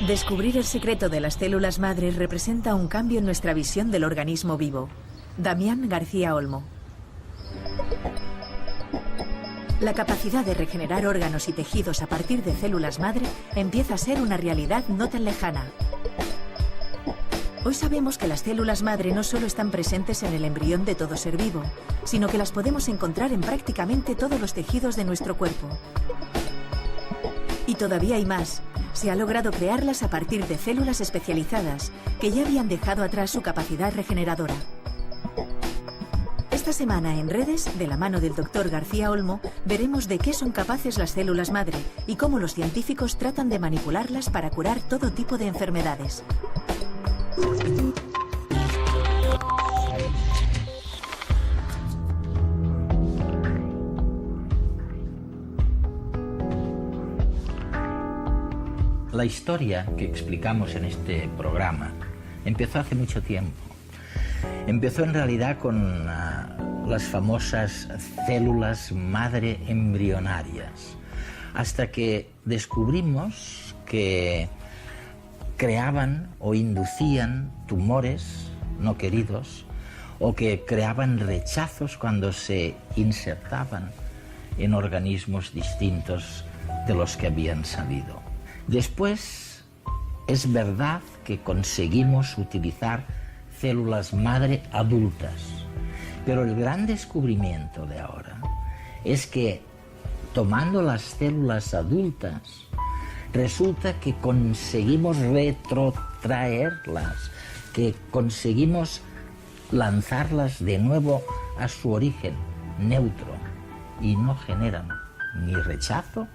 Descubrir el secreto de las células madre representa un cambio en nuestra visión del organismo vivo. Damián García Olmo. La capacidad de regenerar órganos y tejidos a partir de células madre empieza a ser una realidad no tan lejana. Hoy sabemos que las células madre no solo están presentes en el embrión de todo ser vivo, sino que las podemos encontrar en prácticamente todos los tejidos de nuestro cuerpo. Y todavía hay más. Se ha logrado crearlas a partir de células especializadas que ya habían dejado atrás su capacidad regeneradora. Esta semana en redes, de la mano del Dr. García Olmo, veremos de qué son capaces las células madre y cómo los científicos tratan de manipularlas para curar todo tipo de enfermedades. La historia que explicamos en este programa empezó hace mucho tiempo. Empezó en realidad con las famosas células madre embrionarias, hasta que descubrimos que creaban o inducían tumores no queridos o que creaban rechazos cuando se insertaban en organismos distintos de los que habían salido. Después, es verdad que conseguimos utilizar células madre adultas, pero el gran descubrimiento de ahora es que tomando las células adultas resulta que conseguimos retrotraerlas, que conseguimos lanzarlas de nuevo a su origen neutro y no generan ni rechazo,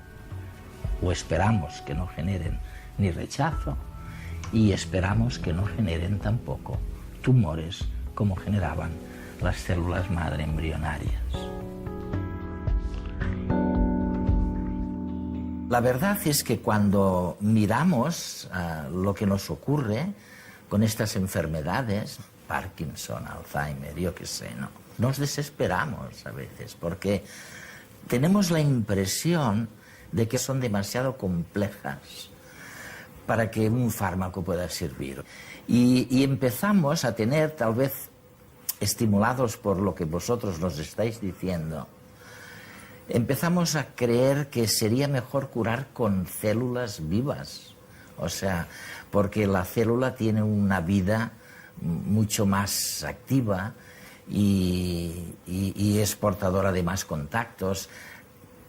o esperamos que no generen ni rechazo, y esperamos que no generen tampoco tumores como generaban las células madre embrionarias. La verdad es que cuando miramos lo que nos ocurre con estas enfermedades, Parkinson, Alzheimer, yo qué sé, ¿no? Nos desesperamos a veces porque tenemos la impresión de que son demasiado complejas para que un fármaco pueda servir. Y empezamos a tener, tal vez estimulados por lo que vosotros nos estáis diciendo, empezamos a creer que sería mejor curar con células vivas. O sea, porque la célula tiene una vida mucho más activa y es portadora de más contactos.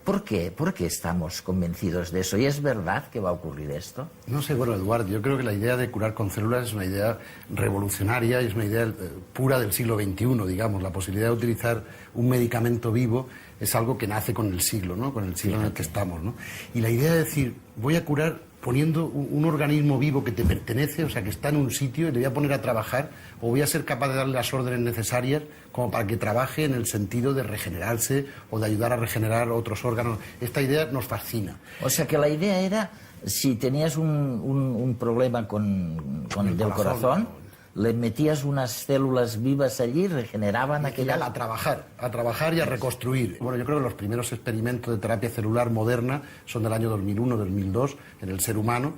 ¿Por qué? ¿Por qué estamos convencidos de eso? ¿Y es verdad que va a ocurrir esto? No sé, bueno, Eduardo, yo creo que la idea de curar con células es una idea revolucionaria y es una idea pura del siglo XXI, digamos. La posibilidad de utilizar un medicamento vivo es algo que nace con el siglo, ¿no? Con el siglo en el que estamos, ¿no? Y la idea de decir, voy a curar poniendo un organismo vivo que te pertenece, o sea, que está en un sitio y le voy a poner a trabajar, o voy a ser capaz de darle las órdenes necesarias como para que trabaje en el sentido de regenerarse o de ayudar a regenerar otros órganos. Esta idea nos fascina. O sea, que la idea era, si tenías un problema con el del corazón, le metías unas células vivas allí, regeneraban aquella... A trabajar y a reconstruir. Bueno, yo creo que los primeros experimentos de terapia celular moderna son del año 2001-2002 en el ser humano.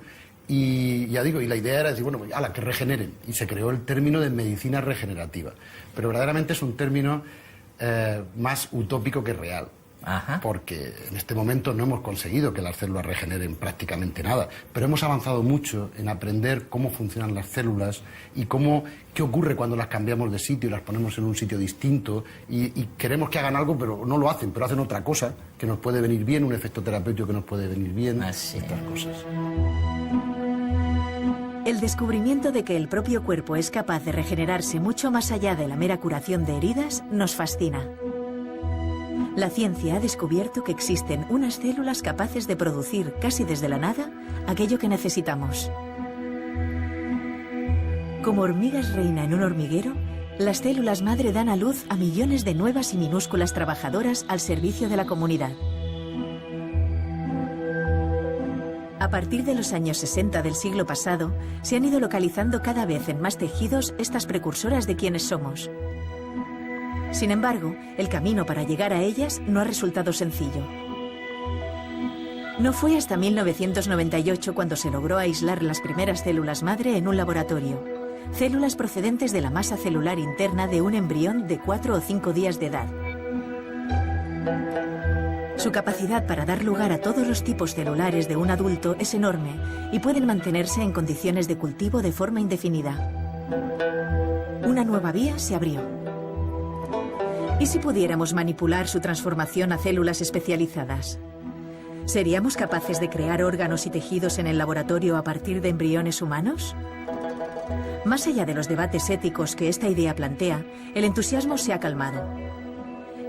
Y ya digo, y la idea era decir, bueno, ala, que regeneren. Y se creó el término de medicina regenerativa. Pero verdaderamente es un término más utópico que real. Ajá. Porque en este momento no hemos conseguido que las células regeneren prácticamente nada, pero hemos avanzado mucho en aprender cómo funcionan las células y qué ocurre cuando las cambiamos de sitio y las ponemos en un sitio distinto y queremos que hagan algo, pero no lo hacen, pero hacen otra cosa que nos puede venir bien, un efecto terapéutico que nos puede venir bien, estas cosas. El descubrimiento de que el propio cuerpo es capaz de regenerarse mucho más allá de la mera curación de heridas nos fascina. La ciencia ha descubierto que existen unas células capaces de producir casi desde la nada aquello que necesitamos. Como hormigas reina en un hormiguero, las células madre dan a luz a millones de nuevas y minúsculas trabajadoras al servicio de la comunidad. A partir de los años 60 del siglo pasado, se han ido localizando cada vez en más tejidos estas precursoras de quienes somos. Sin embargo, el camino para llegar a ellas no ha resultado sencillo. No fue hasta 1998 cuando se logró aislar las primeras células madre en un laboratorio. Células procedentes de la masa celular interna de un embrión de 4 o 5 días de edad. Su capacidad para dar lugar a todos los tipos celulares de un adulto es enorme y pueden mantenerse en condiciones de cultivo de forma indefinida. Una nueva vía se abrió. ¿Y si pudiéramos manipular su transformación a células especializadas? ¿Seríamos capaces de crear órganos y tejidos en el laboratorio a partir de embriones humanos? Más allá de los debates éticos que esta idea plantea, el entusiasmo se ha calmado.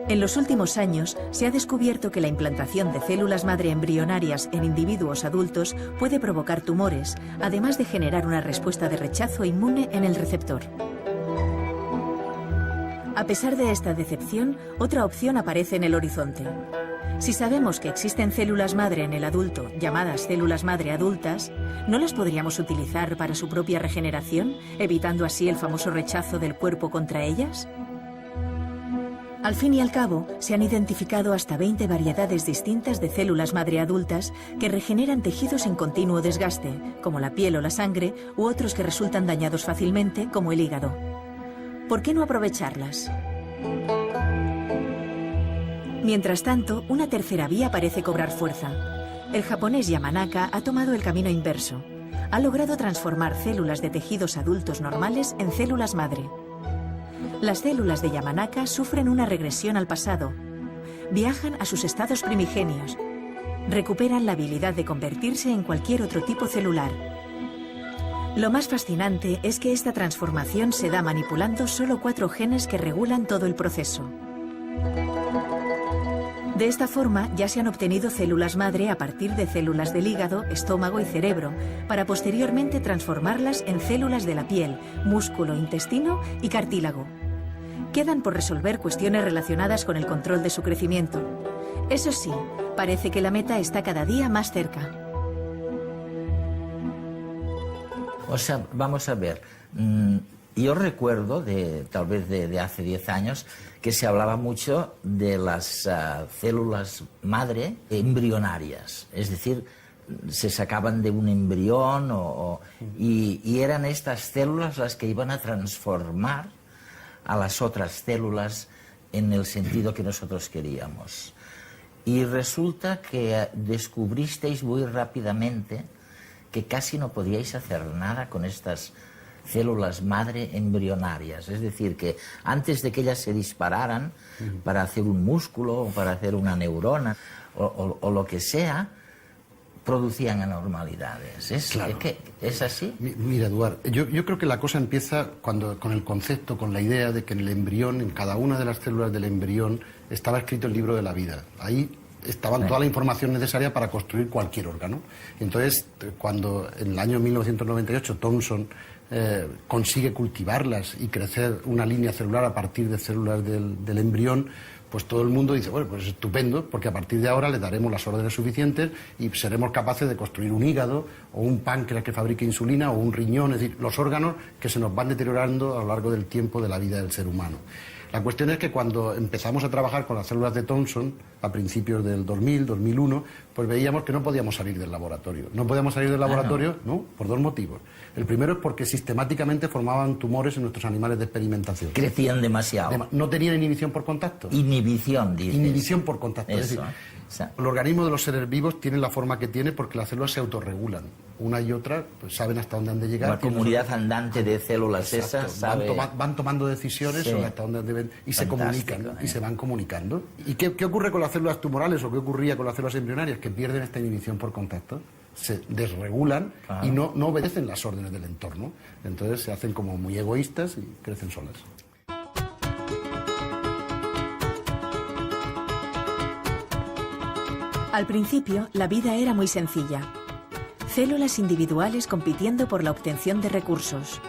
En los últimos años se ha descubierto que la implantación de células madre embrionarias en individuos adultos puede provocar tumores, además de generar una respuesta de rechazo inmune en el receptor. A pesar de esta decepción, otra opción aparece en el horizonte. Si sabemos que existen células madre en el adulto, llamadas células madre adultas, ¿no las podríamos utilizar para su propia regeneración, evitando así el famoso rechazo del cuerpo contra ellas? Al fin y al cabo, se han identificado hasta 20 variedades distintas de células madre adultas que regeneran tejidos en continuo desgaste, como la piel o la sangre, u otros que resultan dañados fácilmente, como el hígado. ¿Por qué no aprovecharlas? Mientras tanto, una tercera vía parece cobrar fuerza. El japonés Yamanaka ha tomado el camino inverso. Ha logrado transformar células de tejidos adultos normales en células madre. Las células de Yamanaka sufren una regresión al pasado. Viajan a sus estados primigenios. Recuperan la habilidad de convertirse en cualquier otro tipo celular. Lo más fascinante es que esta transformación se da manipulando solo 4 genes que regulan todo el proceso. De esta forma ya se han obtenido células madre a partir de células del hígado, estómago y cerebro, para posteriormente transformarlas en células de la piel, músculo, intestino y cartílago. Quedan por resolver cuestiones relacionadas con el control de su crecimiento. Eso sí, parece que la meta está cada día más cerca. O sea, vamos a ver. Yo recuerdo, tal vez de hace 10 años, que se hablaba mucho de las células madre embrionarias. Es decir, se sacaban de un embrión y eran estas células las que iban a transformar a las otras células en el sentido que nosotros queríamos. Y resulta que descubristeis muy rápidamente que casi no podíais hacer nada con estas células madre embrionarias. Es decir, que antes de que ellas se dispararan para hacer un músculo o para hacer una neurona o lo que sea, producían anormalidades. ¿Es así? Mira, Eduard, yo creo que la cosa empieza con el concepto, con la idea de que en el embrión, en cada una de las células del embrión, estaba escrito el libro de la vida. Ahí estaban toda la información necesaria para construir cualquier órgano. Entonces, cuando en el año 1998 Thomson consigue cultivarlas y crecer una línea celular a partir de células del embrión, pues todo el mundo dice, bueno, pues estupendo, porque a partir de ahora le daremos las órdenes suficientes y seremos capaces de construir un hígado o un páncreas que fabrique insulina o un riñón, es decir, los órganos que se nos van deteriorando a lo largo del tiempo de la vida del ser humano. La cuestión es que cuando empezamos a trabajar con las células de Thomson, a principios del 2000, 2001, pues veíamos que no podíamos salir del laboratorio. No podíamos salir del laboratorio, ¿no? Por 2 motivos. El primero es porque sistemáticamente formaban tumores en nuestros animales de experimentación. Crecían demasiado. No tenían inhibición por contacto. Inhibición, dices. Inhibición por contacto. Eso. Es decir, el organismo de los seres vivos tiene la forma que tiene porque las células se autorregulan. Una y otra pues saben hasta dónde han de llegar. La comunidad andante de células esas sabe... van tomando decisiones sobre hasta dónde deben y se comunican y se van comunicando. ¿Y qué ocurre con las células tumorales o qué ocurría con las células embrionarias? Que pierden esta inhibición por contacto, se desregulan y no obedecen las órdenes del entorno. Entonces se hacen como muy egoístas y crecen solas. Al principio, la vida era muy sencilla. Células individuales compitiendo por la obtención de recursos.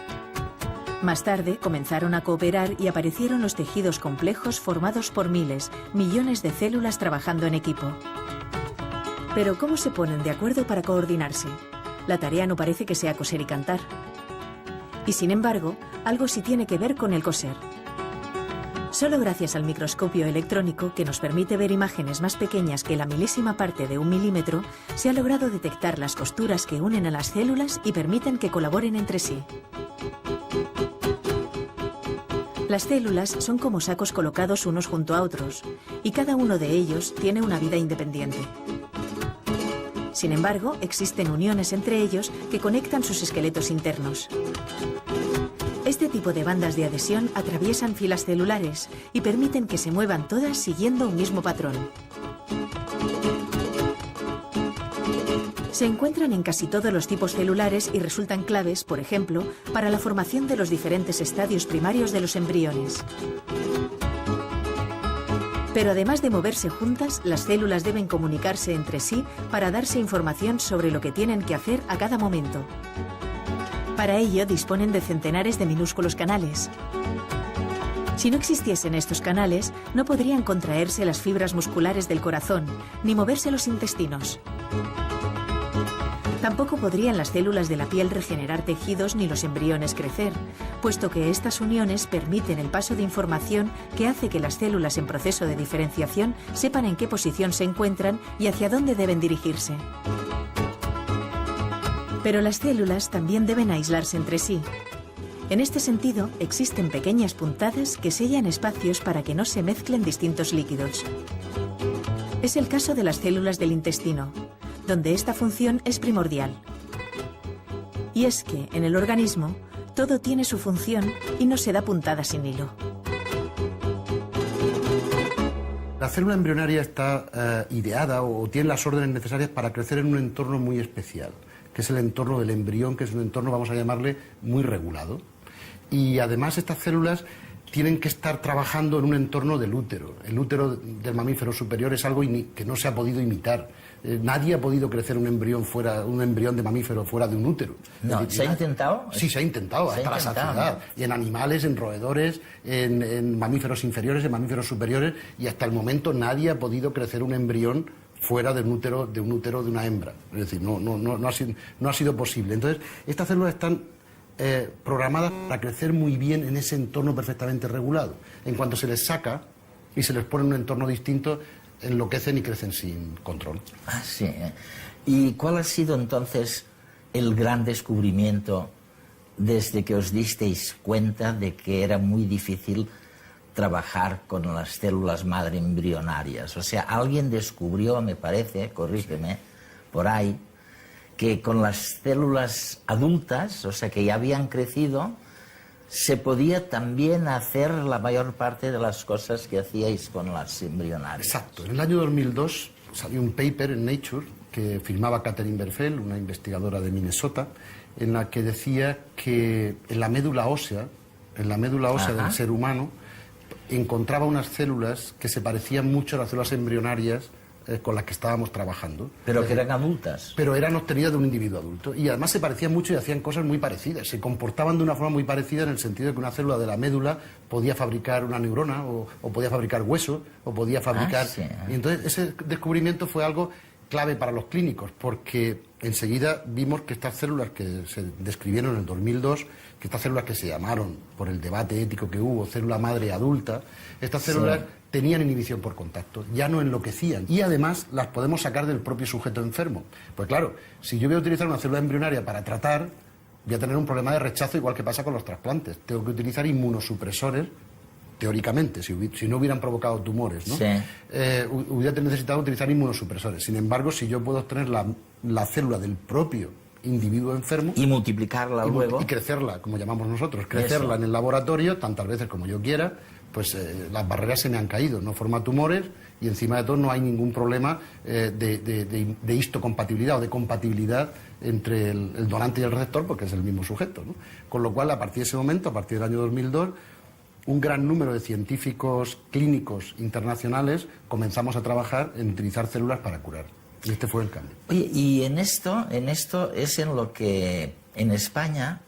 Más tarde comenzaron a cooperar y aparecieron los tejidos complejos formados por miles, millones de células trabajando en equipo. Pero ¿cómo se ponen de acuerdo para coordinarse? La tarea no parece que sea coser y cantar. Y sin embargo, algo sí tiene que ver con el coser. Solo gracias al microscopio electrónico, que nos permite ver imágenes más pequeñas que la milésima parte de 1 milímetro, se ha logrado detectar las costuras que unen a las células y permiten que colaboren entre sí. Las células son como sacos colocados unos junto a otros, y cada uno de ellos tiene una vida independiente. Sin embargo, existen uniones entre ellos que conectan sus esqueletos internos. Este tipo de bandas de adhesión atraviesan filas celulares y permiten que se muevan todas siguiendo un mismo patrón. Se encuentran en casi todos los tipos celulares y resultan claves, por ejemplo, para la formación de los diferentes estadios primarios de los embriones. Pero además de moverse juntas, las células deben comunicarse entre sí para darse información sobre lo que tienen que hacer a cada momento. Para ello disponen de centenares de minúsculos canales. Si no existiesen estos canales, no podrían contraerse las fibras musculares del corazón, ni moverse los intestinos. Tampoco podrían las células de la piel regenerar tejidos ni los embriones crecer, puesto que estas uniones permiten el paso de información que hace que las células en proceso de diferenciación sepan en qué posición se encuentran y hacia dónde deben dirigirse. Pero las células también deben aislarse entre sí. En este sentido, existen pequeñas puntadas que sellan espacios para que no se mezclen distintos líquidos. Es el caso de las células del intestino, donde esta función es primordial. Y es que, en el organismo, todo tiene su función y no se da puntada sin hilo. La célula embrionaria está ideada o tiene las órdenes necesarias para crecer en un entorno muy especial, que es el entorno del embrión, que es un entorno, vamos a llamarle, muy regulado. Y además estas células tienen que estar trabajando en un entorno del útero. El útero del mamífero superior es algo que no se ha podido imitar. Nadie ha podido crecer un embrión de mamífero fuera de un útero. No, ¿se ha intentado? Sí, se ha intentado, hasta la saciedad. Y en animales, en roedores, en mamíferos inferiores, en mamíferos superiores, y hasta el momento nadie ha podido crecer un embrión fuera de un útero de una hembra. Es decir, no ha sido posible. Entonces, estas células están programadas para crecer muy bien en ese entorno perfectamente regulado. En cuanto se les saca y se les pone en un entorno distinto, enloquecen y crecen sin control. Ah, sí. ¿Y cuál ha sido entonces el gran descubrimiento desde que os disteis cuenta de que era muy difícil trabajar con las células madre embrionarias? O sea, alguien descubrió, me parece, corrígeme, por ahí, que con las células adultas, o sea, que ya habían crecido, se podía también hacer la mayor parte de las cosas que hacíais con las embrionarias. Exacto. En el año 2002 salió un paper en Nature que firmaba Catherine Berfel, una investigadora de Minnesota, en la que decía que en la médula ósea del ser humano, encontraba unas células que se parecían mucho a las células embrionarias con las que estábamos trabajando. Pero que eran adultas. Pero eran obtenidas de un individuo adulto. Y además se parecían mucho y hacían cosas muy parecidas. Se comportaban de una forma muy parecida en el sentido de que una célula de la médula podía fabricar una neurona o podía fabricar hueso o podía fabricar... Sí. Y entonces ese descubrimiento fue algo clave para los clínicos, porque enseguida vimos que estas células que se describieron en el 2002, que estas células que se llamaron, por el debate ético que hubo, célula madre adulta, estas células tenían inhibición por contacto, ya no enloquecían. Y además las podemos sacar del propio sujeto enfermo. Pues claro, si yo voy a utilizar una célula embrionaria para tratar, voy a tener un problema de rechazo igual que pasa con los trasplantes. Tengo que utilizar inmunosupresores, teóricamente, si no hubieran provocado tumores, ¿no? Sí. Hubiera necesitado utilizar inmunosupresores. Sin embargo, si yo puedo obtener la célula del propio individuo enfermo y multiplicarla luego y crecerla, como llamamos nosotros, crecerla en el laboratorio tantas veces como yo quiera, pues las barreras se me han caído, no forma tumores y encima de todo no hay ningún problema de histocompatibilidad o de compatibilidad entre el donante y el receptor, porque es el mismo sujeto, ¿no? Con lo cual, a partir de ese momento, a partir del año 2002, un gran número de científicos clínicos internacionales comenzamos a trabajar en utilizar células para curar. Y este fue el cambio. Oye, y en esto es en lo que en España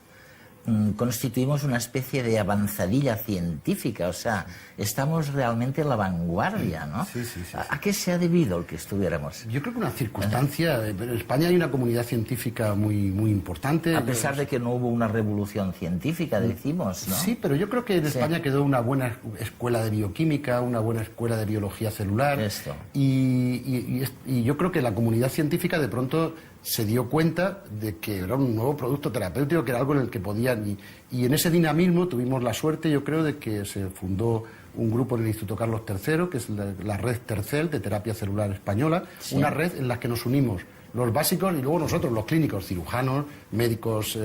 constituimos una especie de avanzadilla científica, o sea, estamos realmente en la vanguardia, ¿no? Sí. ¿A qué se ha debido el que estuviéramos? Yo creo que una circunstancia. En España hay una comunidad científica muy importante. A pesar de que no hubo una revolución científica, decimos, ¿no? Sí, pero yo creo que en España quedó una buena escuela de bioquímica, una buena escuela de biología celular. Esto. Y yo creo que la comunidad científica de pronto se dio cuenta de que era un nuevo producto terapéutico, que era algo en el que podían... Y en ese dinamismo tuvimos la suerte, yo creo, de que se fundó un grupo en el Instituto Carlos III, que es la red Tercel de terapia celular española, una red en la que nos unimos los básicos y luego nosotros, los clínicos, cirujanos, médicos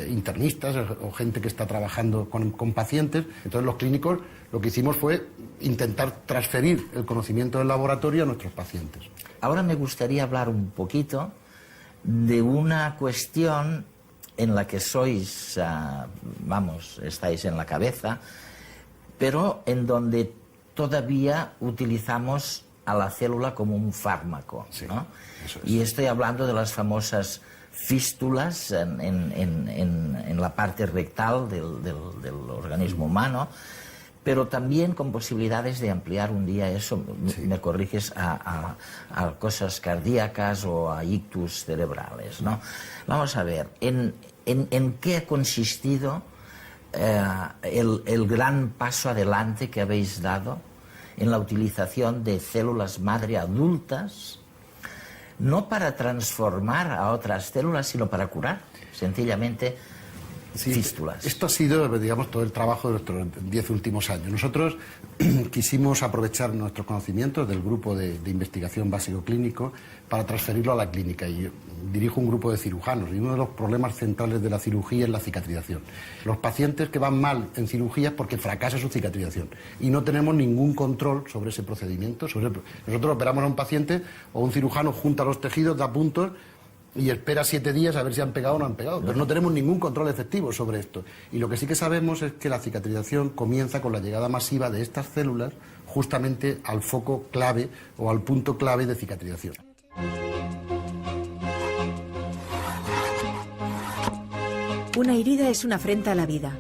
internistas o gente que está trabajando con pacientes. Entonces los clínicos lo que hicimos fue intentar transferir el conocimiento del laboratorio a nuestros pacientes. Ahora me gustaría hablar un poquito de una cuestión en la que sois, estáis en la cabeza, pero en donde todavía utilizamos a la célula como un fármaco, sí, ¿no? Eso es. Y estoy hablando de las famosas fístulas en la parte rectal del organismo humano, pero también con posibilidades de ampliar un día eso, me corriges, a cosas cardíacas o a ictus cerebrales, ¿no? Vamos a ver, ¿en qué ha consistido el gran paso adelante que habéis dado en la utilización de células madre adultas, no para transformar a otras células, sino para curar, sencillamente, fístulas? Esto ha sido, digamos, todo el trabajo de nuestros 10 últimos años. Nosotros quisimos aprovechar nuestros conocimientos del grupo de investigación básico clínico para transferirlo a la clínica. Y yo dirijo un grupo de cirujanos y uno de los problemas centrales de la cirugía es la cicatrización. Los pacientes que van mal en cirugía es porque fracasa su cicatrización y no tenemos ningún control sobre ese procedimiento. Nosotros operamos a un paciente o un cirujano junta los tejidos, da puntos y espera 7 días a ver si han pegado o no han pegado, pero no tenemos ningún control efectivo sobre esto. Y lo que sí que sabemos es que la cicatrización comienza con la llegada masiva de estas células justamente al foco clave o al punto clave de cicatrización. Una herida es una afrenta a la vida.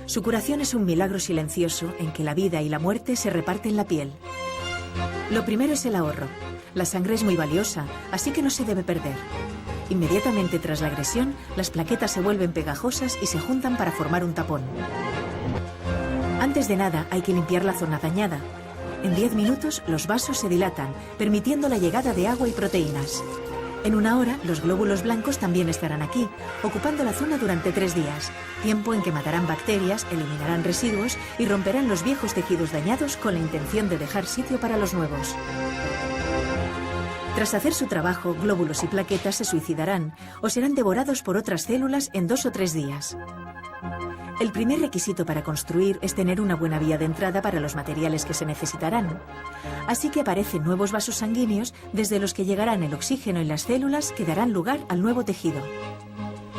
Su curación es un milagro silencioso en que la vida y la muerte se reparten la piel. Lo primero es el ahorro. La sangre es muy valiosa, así que no se debe perder. Inmediatamente tras la agresión, las plaquetas se vuelven pegajosas y se juntan para formar un tapón. Antes de nada, hay que limpiar la zona dañada. En 10 minutos, los vasos se dilatan, permitiendo la llegada de agua y proteínas. En 1 hora, los glóbulos blancos también estarán aquí, ocupando la zona durante 3 días, tiempo en que matarán bacterias, eliminarán residuos y romperán los viejos tejidos dañados con la intención de dejar sitio para los nuevos. Tras hacer su trabajo, glóbulos y plaquetas se suicidarán o serán devorados por otras células en 2 o 3 días. El primer requisito para construir es tener una buena vía de entrada para los materiales que se necesitarán. Así que aparecen nuevos vasos sanguíneos desde los que llegarán el oxígeno y las células que darán lugar al nuevo tejido.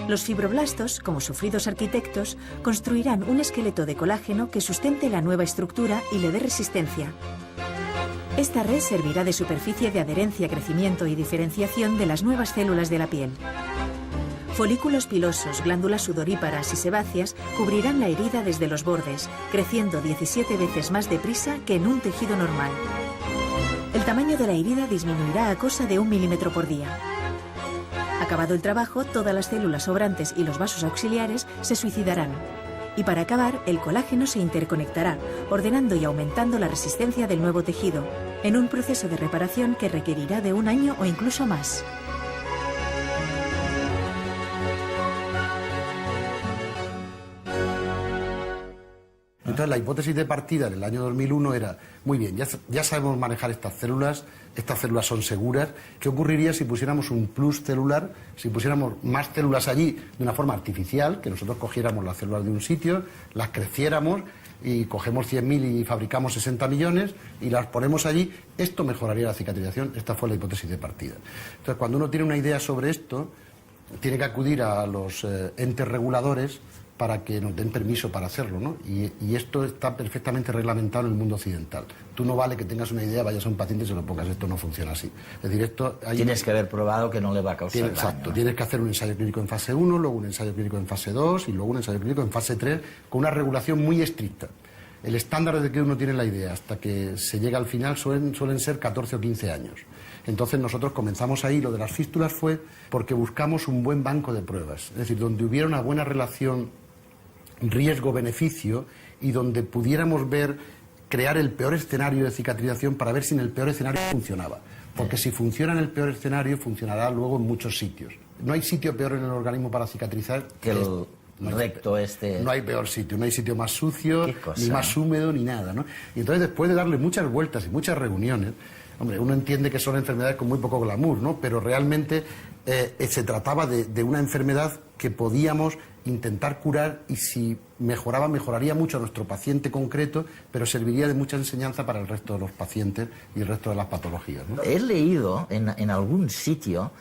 Los fibroblastos, como sufridos arquitectos, construirán un esqueleto de colágeno que sustente la nueva estructura y le dé resistencia. Esta red servirá de superficie de adherencia, crecimiento y diferenciación de las nuevas células de la piel. Folículos pilosos, glándulas sudoríparas y sebáceas cubrirán la herida desde los bordes, creciendo 17 veces más deprisa que en un tejido normal. El tamaño de la herida disminuirá a cosa de 1 milímetro por día. Acabado el trabajo, todas las células sobrantes y los vasos auxiliares se suicidarán. Y para acabar, el colágeno se interconectará, ordenando y aumentando la resistencia del nuevo tejido, en un proceso de reparación que requerirá de 1 año o incluso más. Entonces la hipótesis de partida en el año 2001 era, muy bien, ya sabemos manejar estas células son seguras. ¿Qué ocurriría si pusiéramos un plus celular, si pusiéramos más células allí de una forma artificial, que nosotros cogiéramos las células de un sitio, las creciéramos y cogemos 100.000 y fabricamos 60 millones y las ponemos allí? Esto mejoraría la cicatrización. Esta fue la hipótesis de partida. Entonces, cuando uno tiene una idea sobre esto, tiene que acudir a los entes reguladores para que nos den permiso para hacerlo, ¿no? Y esto está perfectamente reglamentado en el mundo occidental. Tú no vale que tengas una idea, vayas a un paciente y se lo pongas. Esto no funciona así. Es decir, esto tienes que haber probado que no le va a causar daño. Exacto. Tienes que hacer un ensayo clínico en fase 1, luego un ensayo clínico en fase 2 y luego un ensayo clínico en fase 3 con una regulación muy estricta. El estándar desde que uno tiene la idea hasta que se llega al final suelen ser 14 o 15 años. Entonces nosotros comenzamos ahí. Lo de las fístulas fue porque buscamos un buen banco de pruebas, es decir, donde hubiera una buena relación riesgo-beneficio y donde pudiéramos crear el peor escenario de cicatrización para ver si en el peor escenario funcionaba. Porque si funciona en el peor escenario, funcionará luego en muchos sitios. No hay sitio peor en el organismo para cicatrizar que el recto No hay peor sitio, no hay sitio más sucio, ni más húmedo, ni nada, ¿no? Y entonces, después de darle muchas vueltas y muchas reuniones, hombre, uno entiende que son enfermedades con muy poco glamour, ¿no? Pero realmente se trataba de una enfermedad que podíamos intentar curar y si mejoraba, mejoraría mucho a nuestro paciente concreto, pero serviría de mucha enseñanza para el resto de los pacientes y el resto de las patologías, ¿no? He leído en algún sitio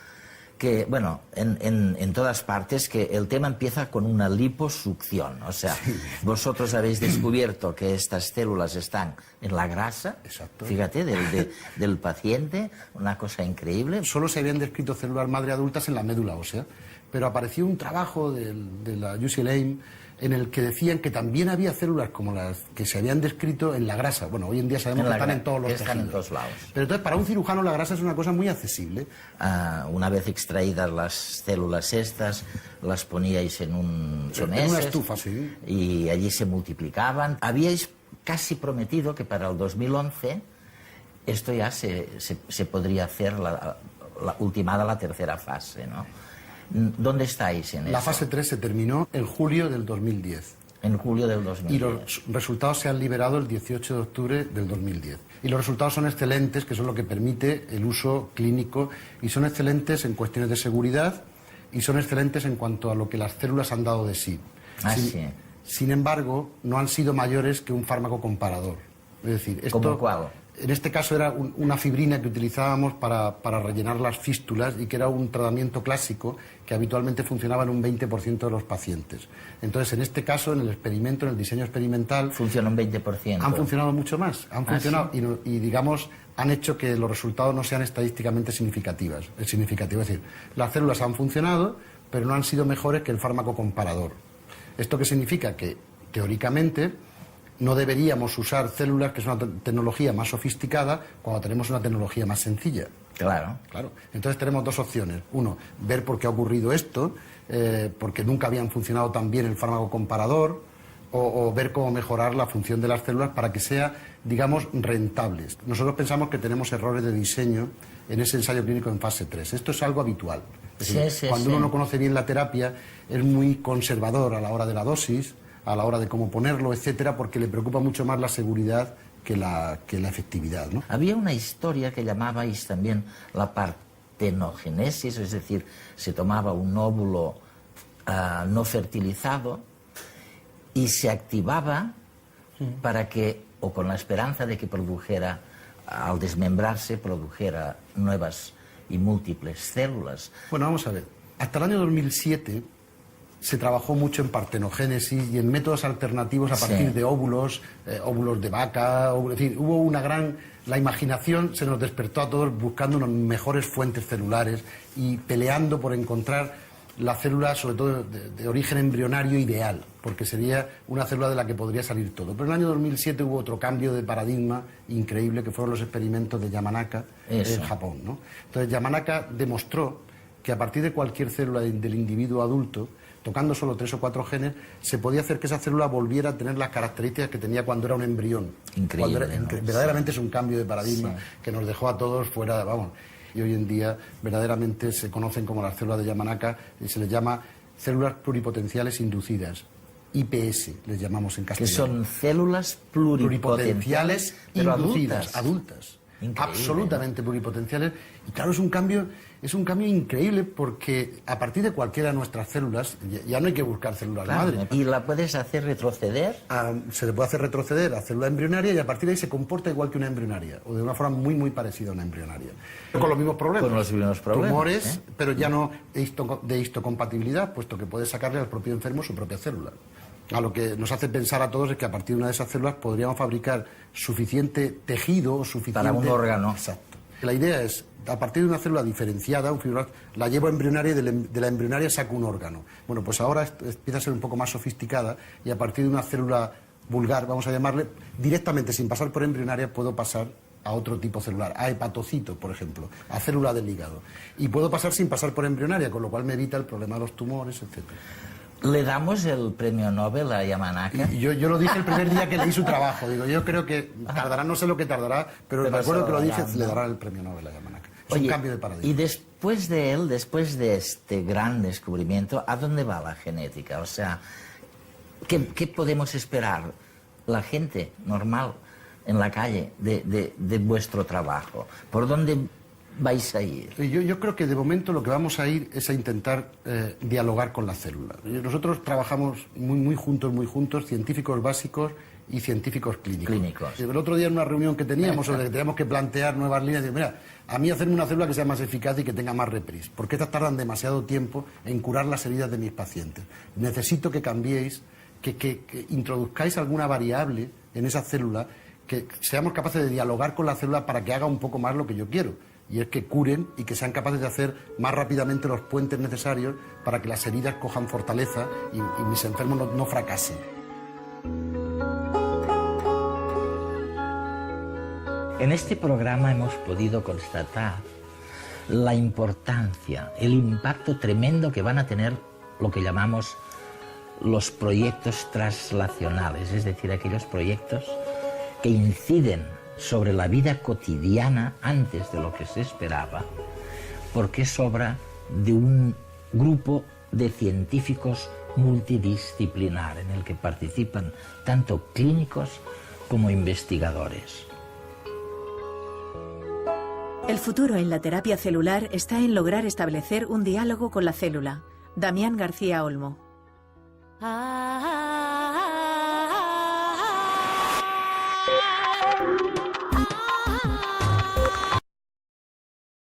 que, bueno, en todas partes, que el tema empieza con una liposucción. O sea, sí. Vosotros habéis descubierto que estas células están en la grasa, exacto, fíjate, del paciente, una cosa increíble. Solo se habían descrito células madre adultas en la médula ósea, pero apareció un trabajo de la UCLA en el que decían que también había células como las que se habían descrito en la grasa. Bueno, hoy en día sabemos que están en todos los tejidos. Están en todos lados. Pero entonces, para un cirujano la grasa es una cosa muy accesible. Una vez extraídas las células estas, las poníais en un En una estufa, sí. Y allí se multiplicaban. Habíais casi prometido que para el 2011 esto ya se podría hacer ultimada la tercera fase, ¿no? ¿Dónde estáis en eso? La fase 3 se terminó en julio del 2010. En julio del 2010. Y los resultados se han liberado el 18 de octubre del 2010. Y los resultados son excelentes, que son lo que permite el uso clínico, y son excelentes en cuestiones de seguridad y son excelentes en cuanto a lo que las células han dado de sí. Sin embargo, no han sido mayores que un fármaco comparador. Es decir, esto, ¿Cómo cuál? En este caso era una fibrina que utilizábamos para rellenar las fístulas y que era un tratamiento clásico que habitualmente funcionaba en un 20% de los pacientes. Entonces, en este caso, en el experimento, en el diseño experimental... Funciona un 20%. Han funcionado mucho más. Han funcionado y, digamos, han hecho que los resultados no sean estadísticamente significativos. Es decir, las células han funcionado, pero no han sido mejores que el fármaco comparador. ¿Esto qué significa? Que, teóricamente, no deberíamos usar células, que es una tecnología más sofisticada, cuando tenemos una tecnología más sencilla. Claro. Entonces tenemos dos opciones. Uno, ver por qué ha ocurrido esto, porque nunca habían funcionado tan bien el fármaco comparador, o ver cómo mejorar la función de las células para que sea, digamos, rentables. Nosotros pensamos que tenemos errores de diseño en ese ensayo clínico en fase 3. Esto es algo habitual. Es decir, cuando uno no conoce bien la terapia, es muy conservador a la hora de la dosis, a la hora de cómo ponerlo, etcétera, porque le preocupa mucho más la seguridad que la efectividad, ¿no? Había una historia que llamabais también la partenogénesis, es decir, se tomaba un óvulo no fertilizado y se activaba para que, o con la esperanza de que produjera, al desmembrarse, produjera nuevas y múltiples células. Bueno, vamos a ver. Hasta el año 2007... se trabajó mucho en partenogénesis y en métodos alternativos a partir de óvulos de vaca, es decir, hubo una gran... La imaginación se nos despertó a todos buscando unas mejores fuentes celulares y peleando por encontrar la célula, sobre todo de origen embrionario ideal, porque sería una célula de la que podría salir todo. Pero en el año 2007 hubo otro cambio de paradigma increíble, que fueron los experimentos de Yamanaka en Japón, ¿no? Entonces Yamanaka demostró que a partir de cualquier célula del individuo adulto, tocando solo 3 o 4 genes, se podía hacer que esa célula volviera a tener las características que tenía cuando era un embrión. Increíble, verdaderamente es un cambio de paradigma que nos dejó a todos fuera, vamos. Y hoy en día verdaderamente se conocen como las células de Yamanaka y se les llama células pluripotenciales inducidas. IPS les llamamos en castellano. Que son células pluripotenciales pero inducidas, adultas. absolutamente pluripotenciales. Y claro, es un cambio increíble porque a partir de cualquiera de nuestras células, ya no hay que buscar células madre. Y la puedes hacer retroceder. Se le puede hacer retroceder a célula embrionaria y a partir de ahí se comporta igual que una embrionaria, o de una forma muy, muy parecida a una embrionaria. Con los mismos problemas. Con los mismos problemas. Tumores, pero ya no de histocompatibilidad, puesto que puede sacarle al propio enfermo su propia célula. A lo que nos hace pensar a todos es que a partir de una de esas células podríamos fabricar suficiente tejido o suficiente... Para un órgano. Exacto. La idea es, a partir de una célula diferenciada, un fibroblasto, la llevo embrionaria y de la embrionaria saco un órgano. Bueno, pues ahora empieza a ser un poco más sofisticada y a partir de una célula vulgar, vamos a llamarle, directamente sin pasar por embrionaria puedo pasar a otro tipo celular, a hepatocito, por ejemplo, a célula del hígado. Y puedo pasar sin pasar por embrionaria, con lo cual me evita el problema de los tumores, etcétera. ¿Le damos el premio Nobel a Yamanaka? Y yo lo dije el primer día que leí su trabajo. Digo, yo creo que tardará, no sé lo que tardará, pero me acuerdo que lo dije, le darán el premio Nobel a Yamanaka. Es un cambio de paradigma. Y después de él, después de este gran descubrimiento, ¿a dónde va la genética? O sea, ¿qué podemos esperar la gente normal en la calle de vuestro trabajo? ¿Por dónde vais a ir? Yo creo que de momento lo que vamos a ir es a intentar dialogar con la célula. Nosotros trabajamos muy juntos, científicos básicos y científicos clínicos. El otro día en una reunión que teníamos sobre que teníamos que plantear nuevas líneas, digo, mira, a mí hacerme una célula que sea más eficaz y que tenga más reprise, porque estas tardan demasiado tiempo en curar las heridas de mis pacientes. Necesito que cambiéis, que introduzcáis alguna variable en esa célula, que seamos capaces de dialogar con la célula para que haga un poco más lo que yo quiero. Y es que curen y que sean capaces de hacer más rápidamente los puentes necesarios para que las heridas cojan fortaleza y mis enfermos no fracasen. En este programa hemos podido constatar la importancia, el impacto tremendo que van a tener lo que llamamos los proyectos translacionales, es decir, aquellos proyectos que inciden sobre la vida cotidiana antes de lo que se esperaba, porque es obra de un grupo de científicos multidisciplinar en el que participan tanto clínicos como investigadores. El futuro en la terapia celular está en lograr establecer un diálogo con la célula. Damián García Olmo.